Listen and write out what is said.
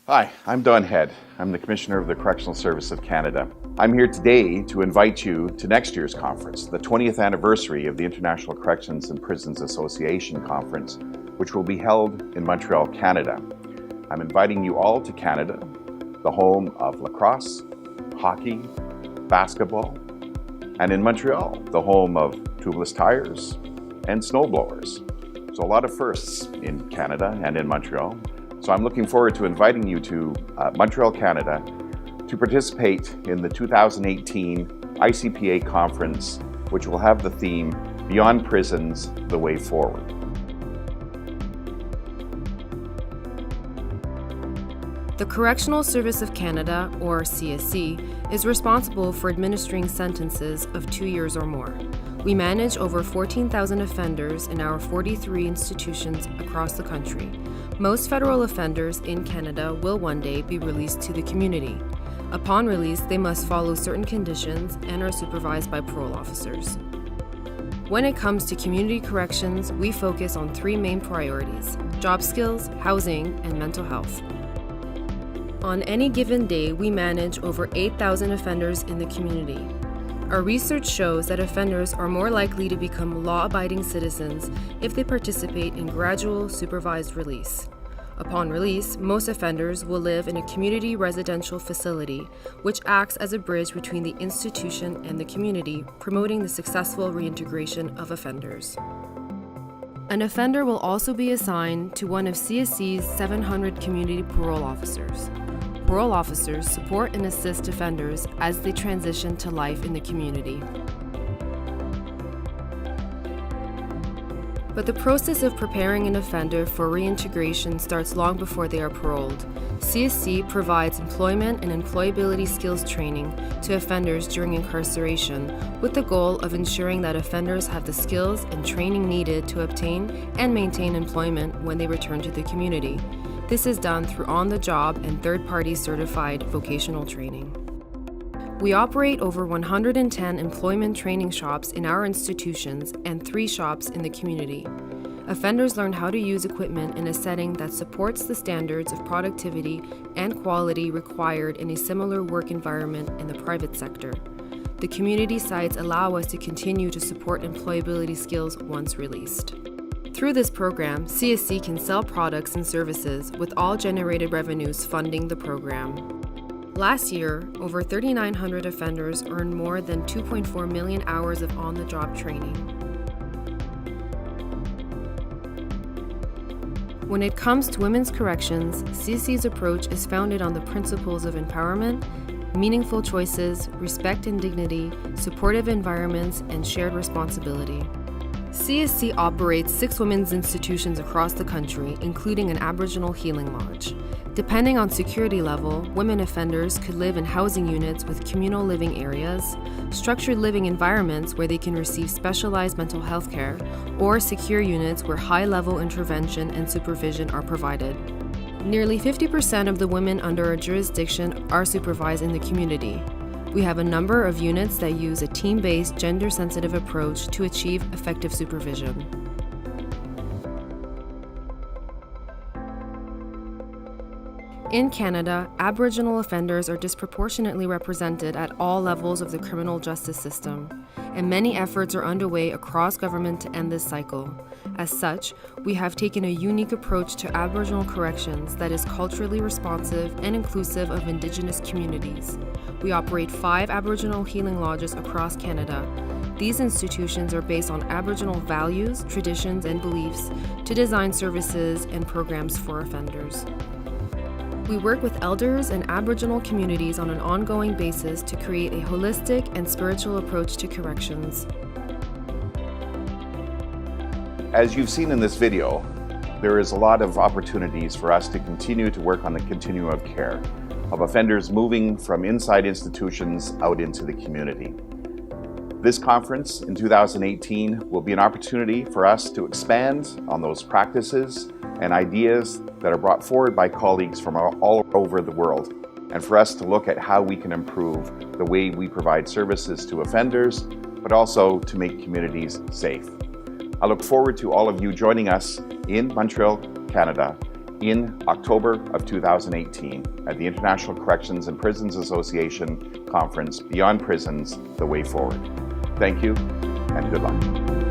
Hi, I'm Don Head. I'm the Commissioner of the Correctional Service of Canada. I'm here today to invite you to next year's conference, the 20th anniversary of the International Corrections and Prisons Association Conference, which will be held in Montreal, Canada. I'm inviting you all to Canada, the home of lacrosse, hockey, basketball, and in Montreal, the home of tubeless tires and snowblowers. So a lot of firsts in Canada and in Montreal. So I'm looking forward to inviting you to Montreal, Canada to participate in the 2018 ICPA conference, which will have the theme, Beyond Prisons, the Way Forward. The Correctional Service of Canada, or CSC, is responsible for administering sentences of 2 years or more. We manage over 14,000 offenders in our 43 institutions across the country. Most federal offenders in Canada will one day be released to the community. Upon release, they must follow certain conditions and are supervised by parole officers. When it comes to community corrections, we focus on three main priorities: job skills, housing, and mental health. On any given day, we manage over 8,000 offenders in the community. Our research shows that offenders are more likely to become law-abiding citizens if they participate in gradual, supervised release. Upon release, most offenders will live in a community residential facility, which acts as a bridge between the institution and the community, promoting the successful reintegration of offenders. An offender will also be assigned to one of CSC's 700 community parole officers. Parole officers support and assist offenders as they transition to life in the community. But the process of preparing an offender for reintegration starts long before they are paroled. CSC provides employment and employability skills training to offenders during incarceration, with the goal of ensuring that offenders have the skills and training needed to obtain and maintain employment when they return to the community. This is done through on-the-job and third-party certified vocational training. We operate over 110 employment training shops in our institutions and 3 shops in the community. Offenders learn how to use equipment in a setting that supports the standards of productivity and quality required in a similar work environment in the private sector. The community sites allow us to continue to support employability skills once released. Through this program, CSC can sell products and services, with all generated revenues funding the program. Last year, over 3,900 offenders earned more than 2.4 million hours of on-the-job training. When it comes to women's corrections, CSC's approach is founded on the principles of empowerment, meaningful choices, respect and dignity, supportive environments, and shared responsibility. CSC operates 6 women's institutions across the country, including an Aboriginal healing lodge. Depending on security level, women offenders could live in housing units with communal living areas, structured living environments where they can receive specialized mental health care, or secure units where high-level intervention and supervision are provided. Nearly 50% of the women under our jurisdiction are supervised in the community. We have a number of units that use a team-based, gender-sensitive approach to achieve effective supervision. In Canada, Aboriginal offenders are disproportionately represented at all levels of the criminal justice system, and many efforts are underway across government to end this cycle. As such, we have taken a unique approach to Aboriginal corrections that is culturally responsive and inclusive of Indigenous communities. We operate 5 Aboriginal healing lodges across Canada. These institutions are based on Aboriginal values, traditions, and beliefs to design services and programs for offenders. We work with elders and Aboriginal communities on an ongoing basis to create a holistic and spiritual approach to corrections. As you've seen in this video, there is a lot of opportunities for us to continue to work on the continuum of care of offenders moving from inside institutions out into the community. This conference in 2018 will be an opportunity for us to expand on those practices and ideas that are brought forward by colleagues from all over the world, and for us to look at how we can improve the way we provide services to offenders, but also to make communities safe. I look forward to all of you joining us in Montreal, Canada, in October of 2018 at the International Corrections and Prisons Association Conference, Beyond Prisons, The Way Forward. Thank you and good luck.